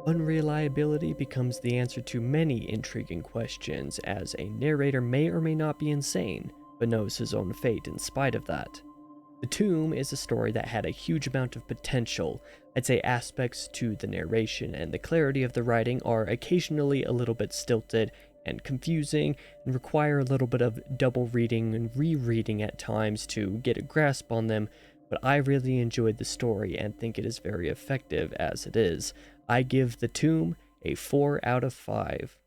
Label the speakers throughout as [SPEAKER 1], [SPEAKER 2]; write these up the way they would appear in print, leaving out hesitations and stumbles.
[SPEAKER 1] Unreliability becomes the answer to many intriguing questions, as a narrator may or may not be insane, but knows his own fate in spite of that. The Tomb is a story that had a huge amount of potential. I'd say aspects to the narration and the clarity of the writing are occasionally a little bit stilted and confusing, and require a little bit of double reading and rereading at times to get a grasp on them, but I really enjoyed the story and think it is very effective as it is. I give The Tomb a 4 out of 5.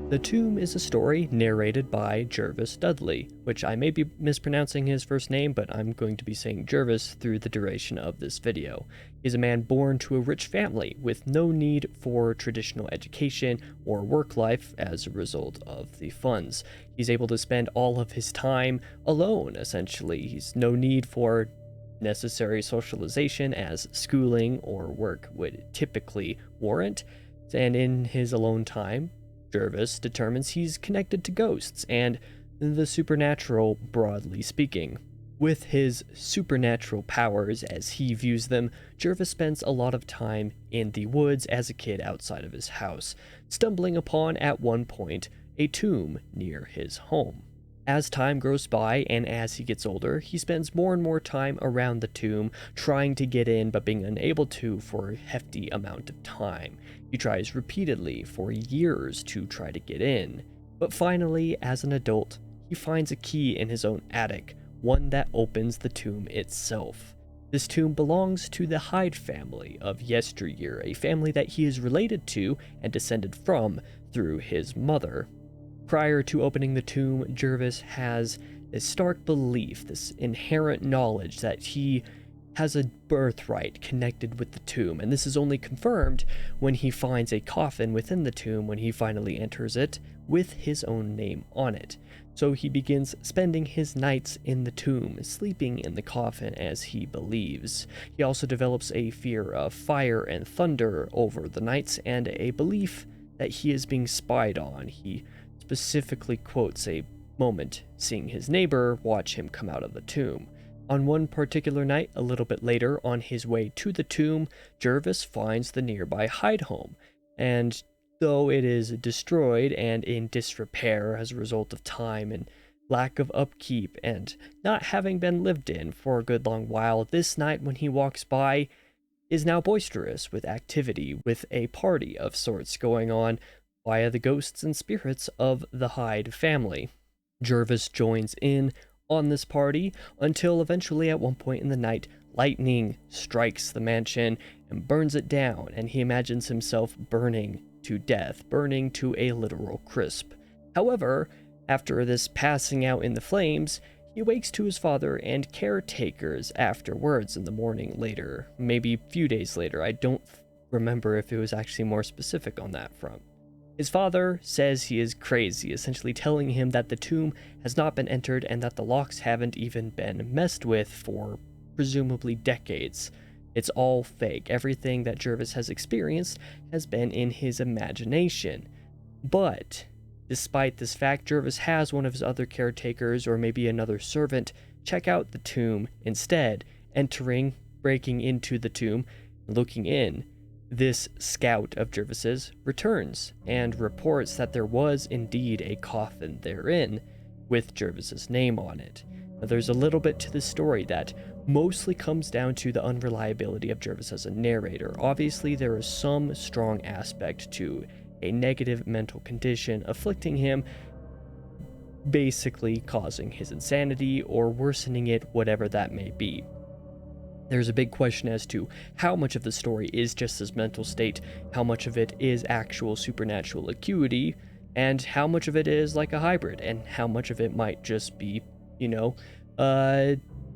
[SPEAKER 1] The Tomb is a story narrated by Jervis Dudley, which I may be mispronouncing his first name, but I'm going to be saying Jervis through the duration of this video. He's a man born to a rich family with no need for traditional education or work life as a result of the funds. He's able to spend all of his time alone, essentially. He's no need for necessary socialization as schooling or work would typically warrant, and in his alone time, Jervis determines he's connected to ghosts and the supernatural, broadly speaking. With his supernatural powers, as he views them, Jervis spends a lot of time in the woods as a kid outside of his house, stumbling upon, at one point, a tomb near his home. As time goes by and as he gets older, he spends more and more time around the tomb, trying to get in but being unable to for a hefty amount of time. He tries repeatedly for years to try to get in, but finally, as an adult, he finds a key in his own attic, one that opens the tomb itself. This tomb belongs to the Hyde family of yesteryear, a family that he is related to and descended from through his mother. Prior to opening the tomb, Jervis has a stark belief, this inherent knowledge that he has a birthright connected with the tomb, and this is only confirmed when he finds a coffin within the tomb when he finally enters it with his own name on it. So he begins spending his nights in the tomb, sleeping in the coffin as he believes. He also develops a fear of fire and thunder over the nights and a belief that he is being spied on. He specifically quotes a moment seeing his neighbor watch him come out of the tomb. On one particular night, a little bit later, on his way to the tomb, Jervis finds the nearby Hyde home, and though it is destroyed and in disrepair as a result of time and lack of upkeep and not having been lived in for a good long while, this night when he walks by is now boisterous with activity, with a party of sorts going on via the ghosts and spirits of the Hyde family. Jervis joins in on this party until eventually at one point in the night, lightning strikes the mansion and burns it down, and he imagines himself burning to death, burning to a literal crisp. However, after this passing out in the flames, he wakes to his father and caretakers afterwards in the morning later, maybe a few days later. I don't remember if it was actually more specific on that front. His father says he is crazy, essentially telling him that the tomb has not been entered and that the locks haven't even been messed with for presumably decades. It's all fake. Everything that Jervis has experienced has been in his imagination. But despite this fact, Jervis has one of his other caretakers or maybe another servant check out the tomb instead, breaking into the tomb, looking in. This scout of Jervis's returns and reports that there was indeed a coffin therein with Jervis's name on it. Now, there's a little bit to this story that mostly comes down to the unreliability of Jervis as a narrator. Obviously, there is some strong aspect to a negative mental condition afflicting him, basically causing his insanity or worsening it, whatever that may be. There's a big question as to how much of the story is just his mental state, how much of it is actual supernatural acuity, and how much of it is like a hybrid, and how much of it might just be,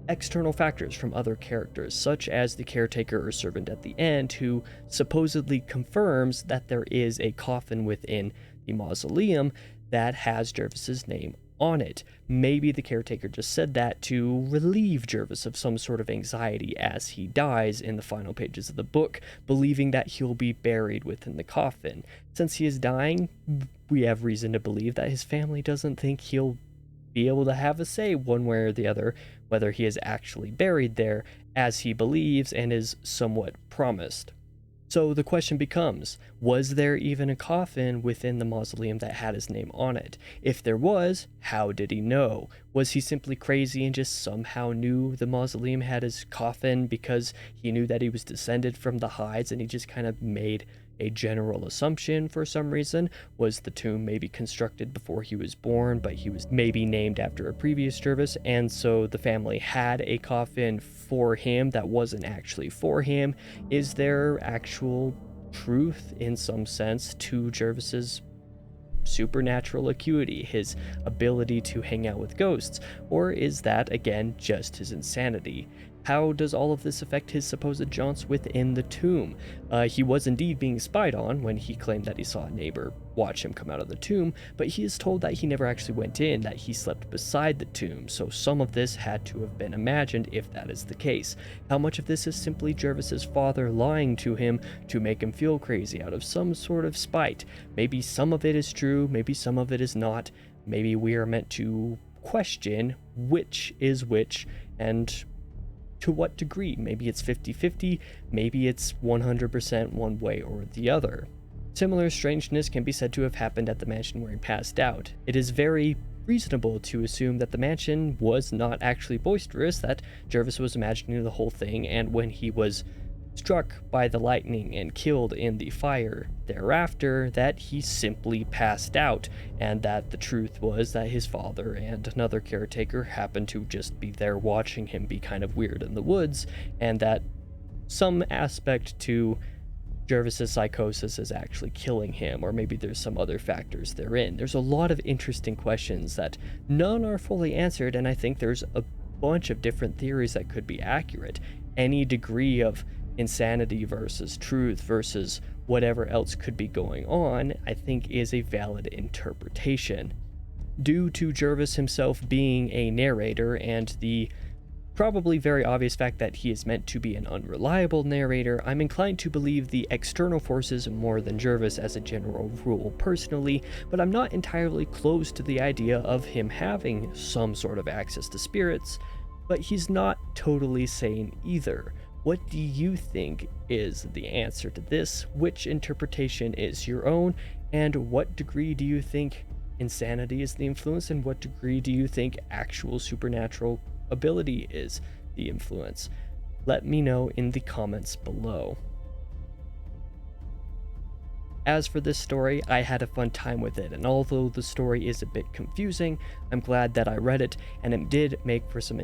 [SPEAKER 1] external factors from other characters, such as the caretaker or servant at the end who supposedly confirms that there is a coffin within the mausoleum that has Jervis's name on it. Maybe the caretaker just said that to relieve Jervis of some sort of anxiety as he dies in the final pages of the book, believing that he'll be buried within the coffin. Since he is dying, we have reason to believe that his family doesn't think he'll be able to have a say one way or the other whether he is actually buried there as he believes and is somewhat promised. So the question becomes, was there even a coffin within the mausoleum that had his name on it? If there was, how did he know? Was he simply crazy and just somehow knew the mausoleum had his coffin because he knew that he was descended from the Hydes and he just kind of made a general assumption for some reason? Was the tomb maybe constructed before he was born, but he was maybe named after a previous Jervis, and so the family had a coffin for him that wasn't actually for him? Is there actual truth in some sense to Jervis's supernatural acuity, his ability to hang out with ghosts, or is that again just his insanity? How does all of this affect his supposed jaunts within the tomb? He was indeed being spied on when he claimed that he saw a neighbor watch him come out of the tomb, but he is told that he never actually went in, that he slept beside the tomb, so some of this had to have been imagined if that is the case. How much of this is simply Jervis's father lying to him to make him feel crazy out of some sort of spite? Maybe some of it is true, maybe some of it is not. Maybe we are meant to question which is which and to what degree. Maybe it's 50-50, maybe it's 100% one way or the other. Similar strangeness can be said to have happened at the mansion where he passed out. It is very reasonable to assume that the mansion was not actually boisterous, that Jervis was imagining the whole thing, and when he was struck by the lightning and killed in the fire thereafter, that he simply passed out, and that the truth was that his father and another caretaker happened to just be there watching him be kind of weird in the woods, and that some aspect to Jervis's psychosis is actually killing him, or maybe there's some other factors therein. There's a lot of interesting questions that none are fully answered, and I think there's a bunch of different theories that could be accurate. Any degree of insanity versus truth versus whatever else could be going on, I think is a valid interpretation. Due to Jervis himself being a narrator and the probably very obvious fact that he is meant to be an unreliable narrator, I'm inclined to believe the external forces more than Jervis as a general rule personally, but I'm not entirely close to the idea of him having some sort of access to spirits, but he's not totally sane either. What do you think is the answer to this? Which interpretation is your own? And what degree do you think insanity is the influence? And what degree do you think actual supernatural ability is the influence? Let me know in the comments below. As for this story, I had a fun time with it, and although the story is a bit confusing, I'm glad that I read it, and it did make for some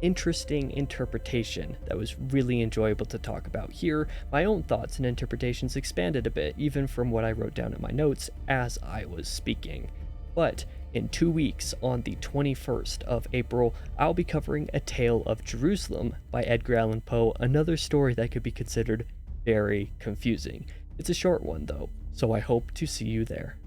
[SPEAKER 1] interesting interpretation that was really enjoyable to talk about here. My own thoughts and interpretations expanded a bit, even from what I wrote down in my notes as I was speaking. But in 2 weeks, on the 21st of April, I'll be covering A Tale of Jerusalem by Edgar Allan Poe, another story that could be considered very confusing. It's a short one though, so I hope to see you there.